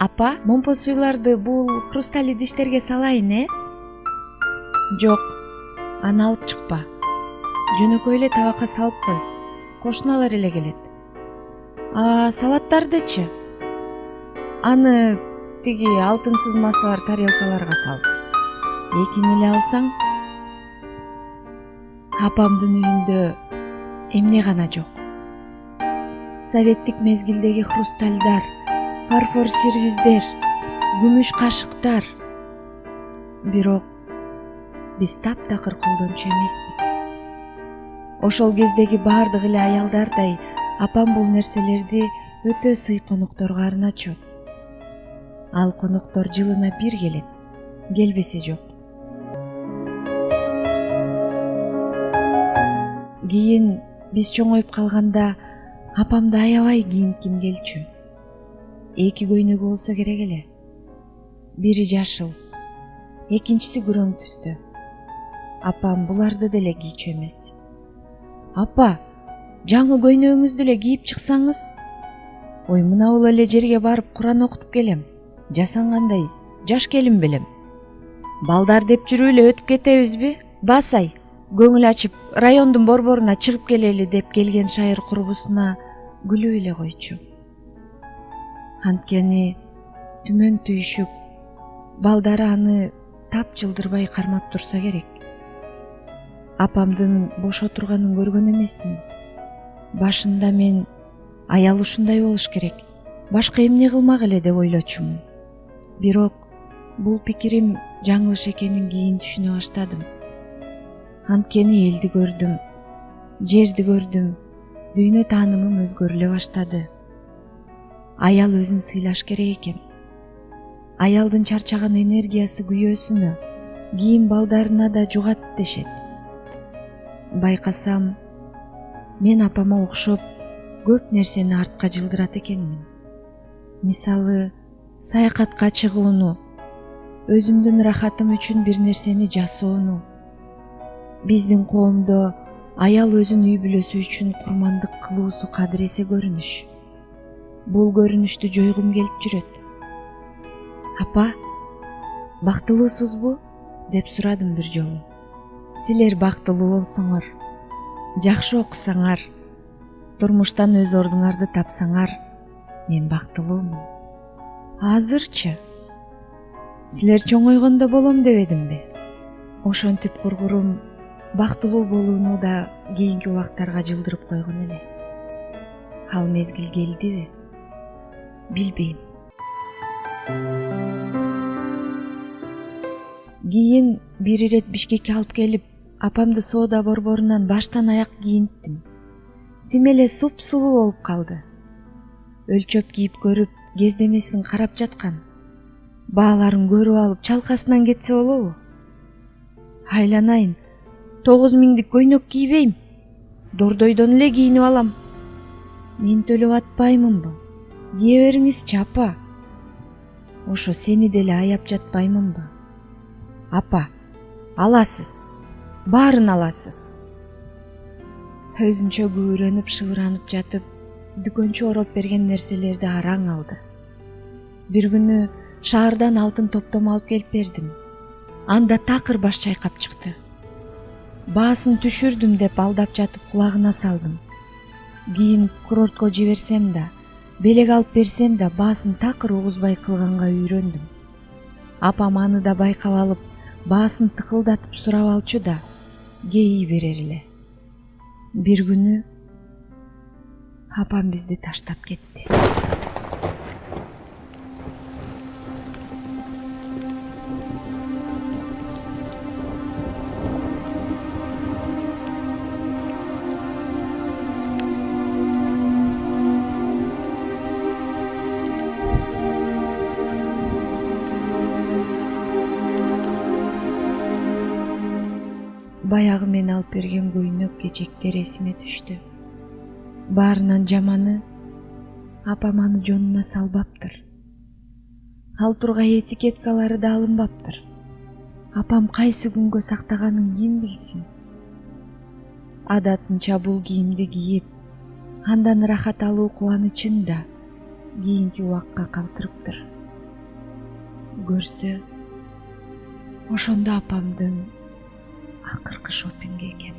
Апа, момпо суйларды бул хрусталь идиштерге салайын, Жок, аны алып чыкпа. Жөнөкөй эле табакка салып кой. Кошуналар эле келет. Салаттардычы? Аны тиги алтын сызмасы бар тарелкаларга сал. Экини эле алсаң. Апамдын үйүндө эмне гана жок. Советтик мезгилдеги хрустальдар, фарфор сервиздер, күмүш кашыктар. Бирок биз таптакыр колдончу эмеспиз. Ошол кездеги баардык эле аялдардай апам бул нерселерди өтө сый конокторго арначу. Ал коноктор жылына бир келет, келбесе жок. Кийин биз чоңоюп калганда апамды аябай кийинтким келчү. 2 көйнөгү болсо керек эле. Бири жашыл, экинчиси күрөң түстө. Апам буларды деле кийчү эмес. Апа, жаңы көйнөгүңүздү эле кийип чыксаңыз. Ой, мынабул эле жерге барып Куран окутуп келем. Жасангандай, жаш келин белем. Балдар деп жүрүп эле өтүп кетебизби? Басай, көңүл ачып райондун борборуна чыгып келели деп келген шайыр курбусуна күлүп эле койчу. Анткени түмөн түйшүк, балдары аны тап жылдырбай кармап турса керек. Апамдын бош отурганын көргөн эмесмин. Башында мен аял ушундай болуш керек, башка эмне кылмак эле деп ойлочумун. Бирок бул пикирим жаңылыш экенин кийин түшүнө баштадым. Анткени элди көрдүм, жерди көрдүм, дүйнө таанымым өзгөрүлө баштады. Аял өзүн сыйлаш керек экен. Аялдын чарчаган энергиясы күйөөсүнө, кийин балдарына да жугат дешет. Байкасам, мен апама окшоп көп нерсени артка жылдырат экенмин. Мисалы, саякатка чыгууну, өзүмдүн рахатым үчүн бир нерсени жасоону. Биздин коомдо аял өзүн үй бүлөсү үчүн курмандык кылуусу кадыресе көрүнүш. Бул көрүнүштү жойгум келип жүрөт. Апа, бактылуусузбу? Деп сурадым бир жолу. Силер бактылуу болсоңор, жакшы окусаңар, турмуштан өз ордуңарды тапсаңар, мен бактылуумун. Азырчы? Силер чоңойгондо болом дебедимби? Ошентип кургурум бактылуу болууну да кийинки убактарга жылдырып койгон эле. Ал мезгил келдиби? Билбейм. Кийин бир ирет Бишкекке алып келип, апамды соода борборунан баштан аяк кийинттим. Тим эле суп-сулуу болуп калды. Өлчөп кийип көрүп, кездемесин карап жаткан. Бааларын көрүп алып, чалкасынан кетсе болобу? Айланайын, 9000 көйнөк кийбейм. Дордойдон эле кийинип алам. Мен төлөп атпаймынбы? Кие бериңизчи, апа. Ошо сени деле аяп жатпаймынбы? Апа, аласыз. Баарын аласыз. Өзүнчө күбүрөнүп шыбыранып жатып, дүкөнчү ороп берген нерселерди араң алды. Бир күнү шаардан алтын топтом алып келип бердим. Анда такыр баш чайкап чыкты. Баасын түшүрдүм деп алдап жатып кулагына салдым. Кийин курортко жиберсем да, белек алып берсем да баасын такыр угузбай кылганга үйрөндүм. Апам аны да байкап алып, баасын тыкылдатып сурап алчу да, кээй берер эле. Бир күнү апам бизди таштап кетти. Баягы мен алып берген көйнөк кечектер эсиме түштү. Баарынан жаманы, апам аны жонуна салбаптыр. Ал тургай этикеткалары да алынбаптыр. Апам кайсы күнгө сактаганын ким билсин? Адатынча бул кийимди кийип, андан рахат алуу кубанычын да кийинки убакка калтырыптыр. көрсө ошондо апамдын акыркы шопинги экен.